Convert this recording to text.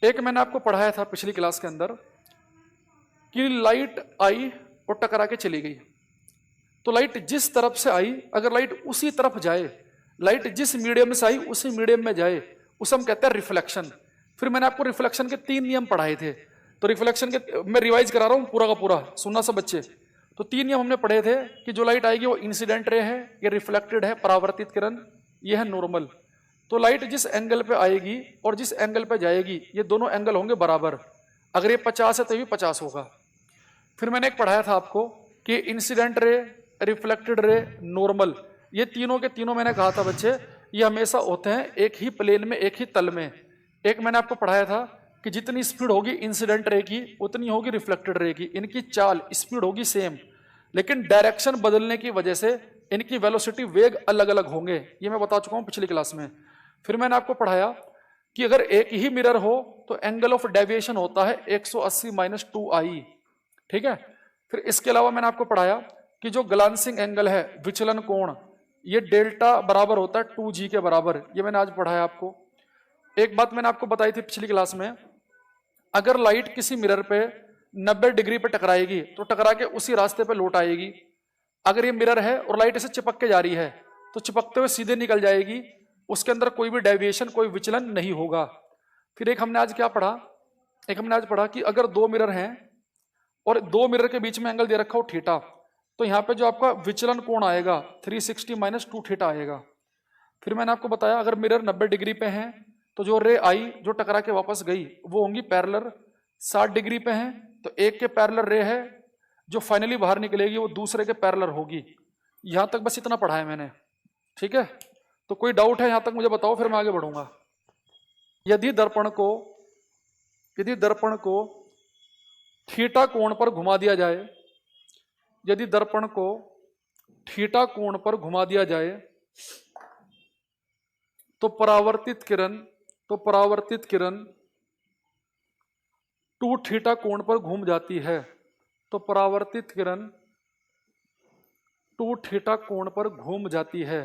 एक मैंने आपको पढ़ाया था पिछली क्लास के अंदर कि लाइट आई और टकरा के चली गई। तो लाइट जिस तरफ से आई, अगर लाइट उसी तरफ जाए, लाइट जिस मीडियम से आई उसी मीडियम में जाए, उसे हम कहते हैं रिफ्लेक्शन। फिर मैंने आपको रिफ्लेक्शन के 3 नियम पढ़ाए थे। तो रिफ्लेक्शन के मैं रिवाइज करा रहा हूं पूरा का पूरा, सुनना सब बच्चे। तो 3 नियम हमने पढ़े थे कि जो लाइट आएगी वो इंसिडेंट रे है, ये रिफ्लेक्टेड है, परावर्तित किरण, ये है नॉर्मल। तो लाइट जिस एंगल पे आएगी और जिस एंगल पे जाएगी, ये दोनों एंगल होंगे बराबर। अगर ये 50 है तो ये 50 होगा। फिर मैंने एक पढ़ाया था आपको कि incident ray, reflected ray, normal, ये तीनों के तीनों मैंने कहा था बच्चे ये हमेशा होते हैं एक ही प्लेन में, एक ही तल में। एक मैंने आपको पढ़ाया था कि जितनी स्पीड होगी इंसिडेंट रे की उतनी होगी रिफ्लेक्टेड रे की। इनकी चाल स्पीड होगी सेम, लेकिन डायरेक्शन बदलने की वजह से इनकी वेलोसिटी, वेग अलग अलग होंगे। ये मैं बता चुका हूं पिछली क्लास में। फिर मैंने आपको पढ़ाया कि अगर एक ही मिरर हो तो एंगल ऑफ डेविएशन होता है 180 - 2i। ठीक है। फिर इसके अलावा मैंने आपको पढ़ाया कि जो ग्लांसिंग एंगल है, विचलन कोण, ये डेल्टा बराबर होता है 2g के बराबर। ये मैंने आज पढ़ाया आपको। एक बात मैंने आपको बताई थी पिछली क्लास में, अगर लाइट किसी मिरर पे 90 डिग्री पे टकराएगी तो टकरा के उसी रास्ते पे लौट आएगी। अगर ये मिरर है और लाइट इसे चिपक के जा रही है तो चिपकते हुए सीधे निकल जाएगी, उसके अंदर कोई भी डेविएशन, कोई विचलन नहीं होगा। फिर एक हमने आज क्या पढ़ा, एक हमने आज पढ़ा कि अगर 2 मिरर हैं और 2 मिरर के बीच में एंगल दे रखा हो थीटा, तो यहाँ पे जो आपका विचलन कोण आएगा 360 - 2 थीटा आएगा। फिर मैंने आपको बताया अगर मिरर 90 डिग्री पे हैं तो जो रे आई, जो टकरा के वापस गई, वो होंगी पैरेलल। 60 डिग्री पे हैं तो एक के पैरेलल रे है, जो फाइनली बाहर निकलेगी वो दूसरे के पैरेलल होगी। यहां तक बस इतना पढ़ा है मैंने। ठीक है। तो कोई डाउट है यहां तक मुझे बताओ, फिर मैं आगे बढ़ूंगा। यदि दर्पण को थीटा कोण पर घुमा दिया जाए, यदि दर्पण को थीटा कोण पर घुमा दिया जाए तो परावर्तित किरण 2 थीटा कोण पर घूम जाती है। तो परावर्तित किरण 2 थीटा कोण पर घूम जाती है।